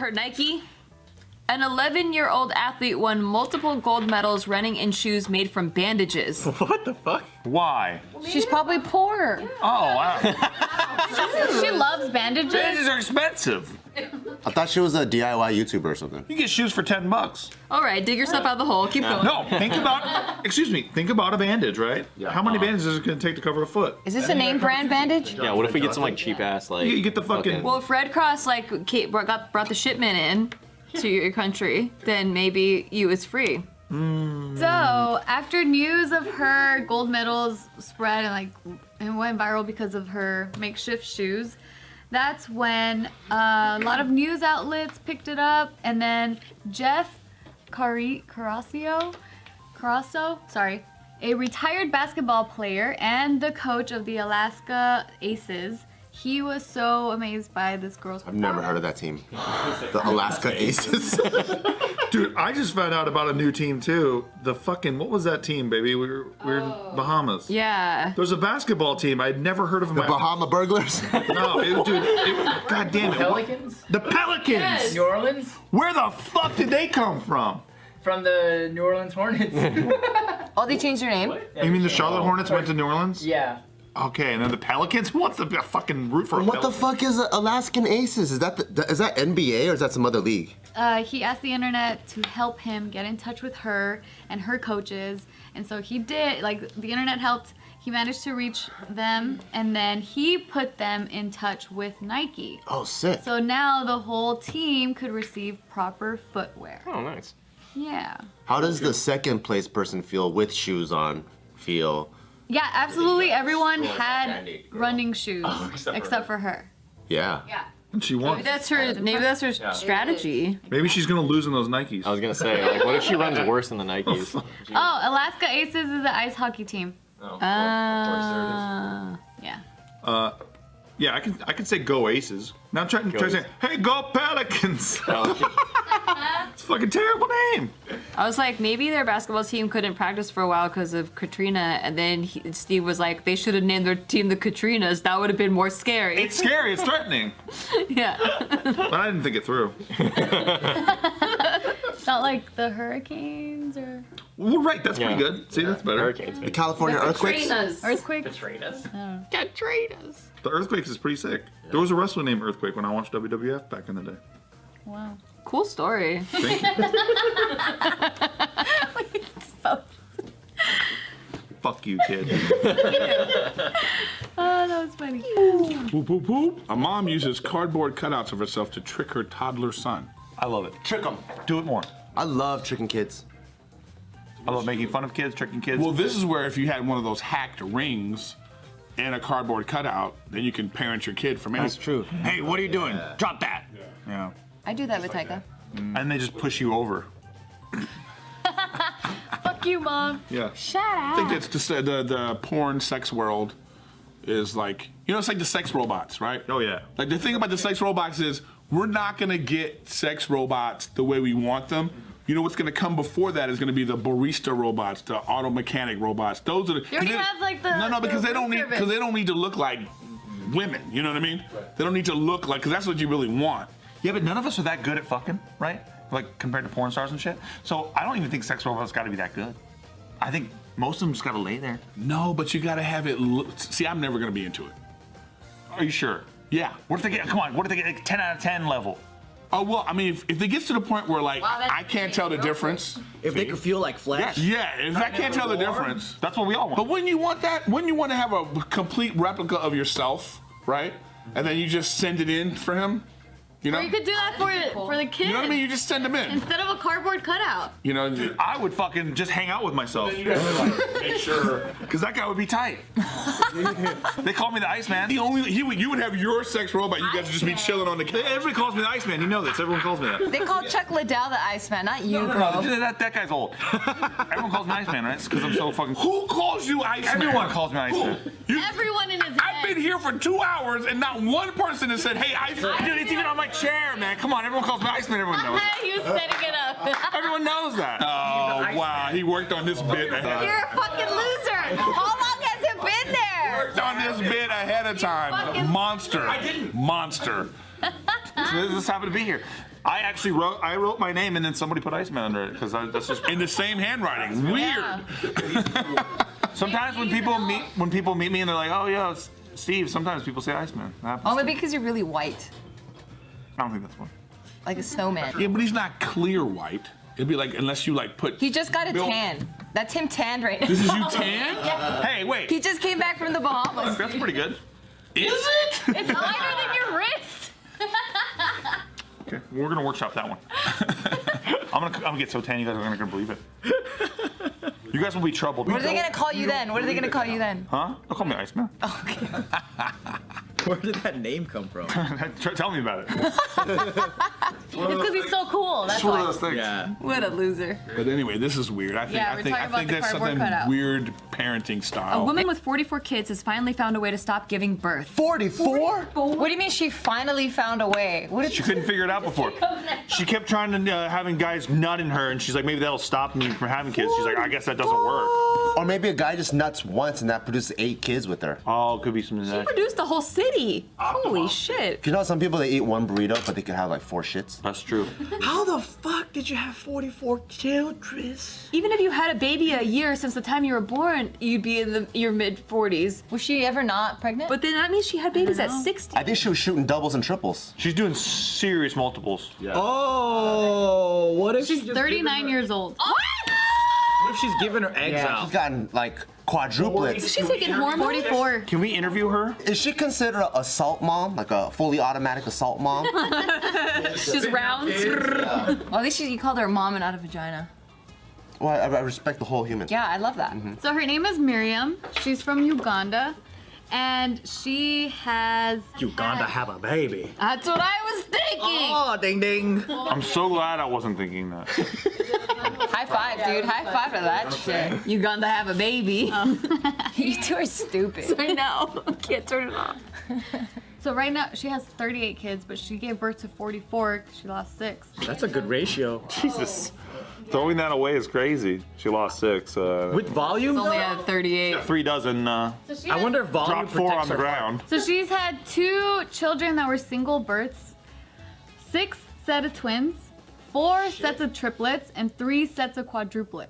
heard Nike? An 11-year-old athlete won multiple gold medals running in shoes made from bandages. What the fuck? Why? She's probably poor. Oh, wow. She loves bandages. Bandages are expensive. I thought she was a DIY YouTuber or something. You get shoes for $10. All right, dig yourself out of the hole. Keep going. No, think about, think about a bandage, right? Yeah. How many bandages is it going to take to cover a foot? Is this a name brand bandage? Yeah, what if we get some like cheap ass like? You get the fucking... Well, if Red Cross brought the shipment in to your country, then maybe it's free. So after news of her gold medals spread and went viral because of her makeshift shoes, that's when a lot of news outlets picked it up, and then Jeff Carasso, a retired basketball player and the coach of the Alaska Aces, he was so amazed by this girl's I've never heard of that team. The Alaska Aces. Dude, I just found out about a new team too. The fucking, what was that team, baby? We were in Bahamas. Yeah. There's a basketball team. I'd never heard of them. The Bahama Burglars? No, god damn it. Pelicans? The Pelicans! Yes. New Orleans? Where the fuck did they come from? From the New Orleans Hornets. Oh, they changed their name? You mean the Charlotte Hornets went to New Orleans? Yeah. Okay, and then the Pelicans? Who wants to fucking root for a What the fuck is Alaskan Aces? Is that NBA or is that some other league? He asked the internet to help him get in touch with her and her coaches, and so he did. The internet helped. He managed to reach them, and then he put them in touch with Nike. Oh, sick. So now the whole team could receive proper footwear. Oh, nice. Yeah. How does the second place person with shoes on feel? Yeah, absolutely. Everyone had running shoes except for her. Yeah. Yeah. And she won. Maybe that's her strategy. Maybe she's gonna lose in those Nikes. I was gonna say, like, what if she runs worse than the Nikes? Oh, Alaska Aces is the ice hockey team. Oh, Yeah. Yeah, I can say go Aces. Now I'm trying to say, hey, go Pelicans. It's a fucking terrible name. I was like, maybe their basketball team couldn't practice for a while because of Katrina, and then Steve was like, they should have named their team the Katrinas. That would have been more scary. It's scary. It's threatening. Yeah. But I didn't think it through. It's not like the Hurricanes or Well, right. That's pretty good. See, that's better. Hurricanes. The California earthquakes? Earthquakes. Katrinas. The Earthquakes is pretty sick. There was a wrestler named Earthquake when I watched WWF back in the day. Wow. Cool story. Thank you. Fuck you, kid. Oh, that was funny. Whoop, whoop, whoop. A mom uses cardboard cutouts of herself to trick her toddler son. I love it. Trick them. Do it more. I love tricking kids. I love making fun of kids, tricking kids. Well, this is where if you had one of those hacked rings and a cardboard cutout, then you can parent your kid from anything. That's true. Hey, what are you doing? Drop that. Yeah. I do that with Taika. And they just push you over. Fuck you, Mom. Yeah. Shut I up. think it's just the porn sex world is like, it's like the sex robots, right? Oh, yeah. Like the thing about the sex robots is we're not gonna get sex robots the way we want them. You know what's gonna come before that is gonna be the barista robots, the auto mechanic robots. Those are the. You already have like the. No, because they don't need service. they don't need to look like women. You know what I mean? They don't need to look like because that's what you really want. Yeah, but none of us are that good at fucking, right? Like compared to porn stars and shit. So I don't even think sex robots got to be that good. I think most of them just got to lay there. No, but you gotta have it. See, I'm never gonna be into it. Are you sure? Yeah. What if they get? Come on. What if they get like 10 out of 10 level? Oh well, I mean, if it gets to the point where like Wow, that's I can't tell the difference. If they could feel like flesh. Yeah, if I can't tell the difference. That's what we all want. But wouldn't you want that? Wouldn't you want to have a complete replica of yourself, right? And then you just send it in for him. You know? Or you could do that for the kid. You know what I mean? You just send them in. Instead of a cardboard cutout. You know? I would fucking just hang out with myself. You have to like make sure. Because that guy would be tight. They call me the Iceman. You would have your sex robot. You guys would just be chilling on the couch. Everybody calls me the Iceman. You know this. Everyone calls me that. They call Chuck Liddell the Iceman, not you, bro. That guy's old. Everyone calls me Iceman, right? It's because I'm so fucking. Who calls you Iceman? Everyone calls me Iceman. Everyone in his head. I've been here for 2 hours and not one person has said, "Hey, Iceman." Dude, it's even on my chair, man. Come on, everyone calls me Iceman. Everyone knows. He was setting it up. Everyone knows that. Oh wow, he worked on this bit ahead. You're a fucking loser. How long has it been there? Worked on this bit ahead of time. Monster. Monster. So this happened to be here. I actually wrote my name and then somebody put Iceman under it because that's just In the same handwriting. Weird. Yeah. sometimes when people meet me and they're like, oh yeah, it's Steve. Sometimes people say Iceman. That happens. Oh, maybe because you're really white, I don't think that's one. like a snowman. Yeah, but he's not clear white. It'd be like, unless you like put. He just got a Bill- tan. That's him tanned right now. This is you tan? Hey, wait. He just came back from the Bahamas. That's pretty good. Is it? It's lighter than your wrist. Okay, we're gonna workshop that one. I'm gonna get so tan, you guys are not gonna believe it. You guys will be troubled. What are they gonna call you then? What are they gonna call you then? Huh? They'll call me Iceman. Where did that name come from? Tell me about it. It's because he's so cool. That's It's one of why. those things. Yeah. What a loser. But anyway, this is weird. I think Yeah, I we're think talking I about think the there's cardboard something cutout. weird parenting A style. woman with 44 kids has finally found a way to stop giving birth. 44? What do you mean she finally found a way? What did She couldn't figure it out before. She kept trying to having guys nut in her, and she's like, maybe that'll stop me from having kids. She's like, I guess that doesn't work. Or maybe a guy just nuts once and that produces 8 kids with her. Oh, it could be something that. Produced a whole city. Holy shit. You know, some people they eat one burrito, but they could have like 4 shits. That's true. How the fuck did you have 44 children? Even if you had a baby a year since the time you were born, you'd be in your mid-40s. Was she ever not pregnant? But then that means she had babies at 60. I think she was shooting doubles and triples. She's doing serious multiples. Yeah. Oh, what if She's 39 years old. What if she's giving her eggs She's out? gotten like quadruplets. She's taking hormones. 44. Can we interview her? Is she considered an assault mom? Like a fully automatic assault mom? Just rounds. Well, at least you called her a mom and not a vagina. Well, I respect the whole human. Yeah, I love that. So her name is Miriam. She's from Uganda. And she has. Uganda have a baby. That's what I was thinking. Oh, ding ding. I'm so glad I wasn't thinking that. High five, dude. High five for that shit. Uganda have a baby. You two are stupid. I know. I can't turn it off. So right now she has 38 kids, but she gave birth to 44. She lost 6. That's a good ratio. Jesus. Throwing that away is crazy. She lost 6. With volume? Only at 38. 3 dozen. I wonder if volume Dropped 4 protects on the her ground. So she's had 2 children that were single births, 6 sets of twins, 4 sets of triplets, and 3 sets of quadruplets.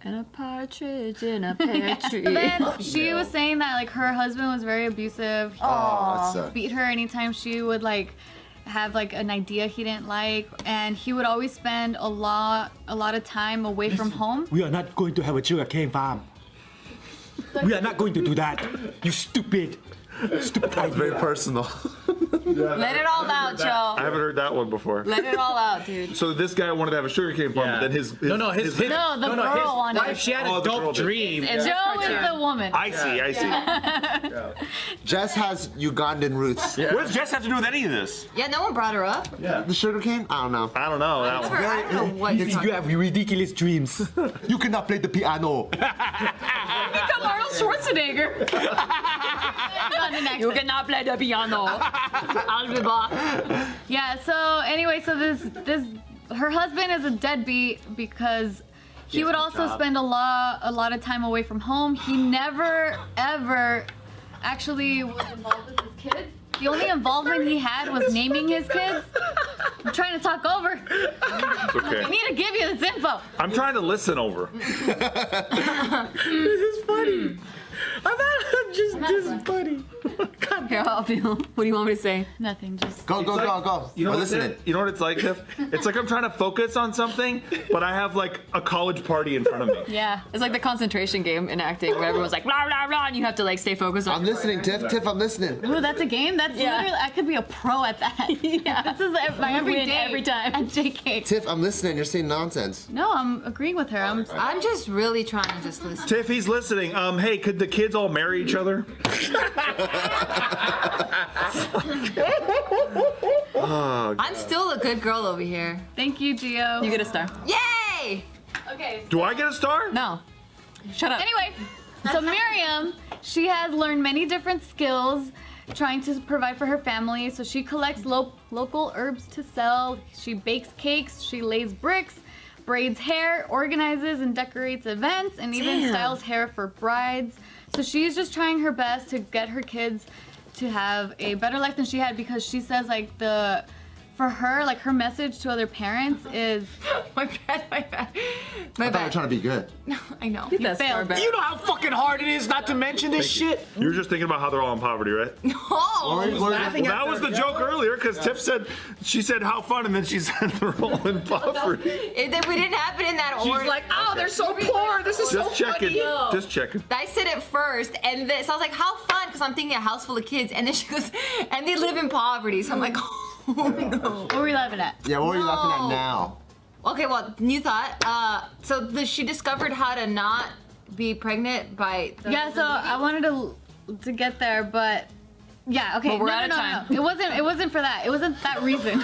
And a partridge in a pear tree. Then she was saying that like her husband was very abusive. He Oh, that beat her anytime she would like have like an idea he didn't like, and he would always spend a lot of time away from home. We are not going to have a sugarcane farm. We are not going to do that. You stupid idea. Very personal. Let it all out, I Joe. haven't heard that one before. Let it all out, dude. So this guy wanted to have a sugarcane farm, Yeah. but then his No, No, the girl wanted wife, she had Oh, a the girl dope did. dream. And Joe is the woman. I see. Jess has Ugandan roots. What does Jess have to do with any of this? Yeah, no one brought her up. The sugarcane? I don't know. I don't know. That one. I don't know what you're talking You have ridiculous dreams. You cannot play the piano. Become Arnold Schwarzenegger. You cannot play the piano. I'll be back. Yeah. So anyway, so this her husband is a deadbeat because he would also spend a lot of time away from home. He never ever actually was involved with his kids. The only involvement he had was naming his kids. I'm trying to talk over. It's okay. I need to give you this info. I'm trying to listen over. This is funny. I'm not just this is funny. Here, I'll be. What do you want me to say? Nothing. Just. Go. You know, We're what listening. you know what it's like, Tiff? It's like I'm trying to focus on something, but I have like a college party in front of me. Yeah, it's like the concentration game in acting where everyone's like blah blah blah, and you have to like stay focused on. I'm listening, Tiff. Tiff, I'm listening. Ooh, that's a game. That's literally. I could be a pro at that. Yeah, this is my every day, every time at JK. Tiff, I'm listening. You're saying nonsense. No, I'm agreeing with her. I'm just really trying to just listen. Tiff, he's listening. Hey, could the kids all marry each other? I'm still a good girl over here. Thank you, Gio. You get a star. Yay! Okay. Do I get a star? No. Shut up. Anyway, so Miriam, she has learned many different skills trying to provide for her family. So she collects local herbs to sell. She bakes cakes. She lays bricks, braids hair, organizes and decorates events, and even styles hair for brides. So she's just trying her best to get her kids to have a better life than she had, because she says like for her, like her message to other parents is, My bad. I thought you were trying to be good. I know. you failed. You know how fucking hard it is not to mention this shit? You were just thinking about how they're all in poverty, right? Or laughing That was the joke earlier, because Tiff said, she said how fun, and then she said they're all in poverty. We didn't have it in that She's order. like, oh, they're so poor. This is so Just checking. funny. Just checking. I said it first, and then, so I was like, how fun, because I'm thinking a house full of kids, and then she goes, and they live in poverty, so I'm like, oh no. What were we laughing at? Yeah, what are you laughing No. at now? Okay, well, new thought. She discovered how to not be pregnant by. Yeah, so I wanted to get there, but yeah, okay. But we're no, out of no, time. No. It wasn't for that. It wasn't that reason.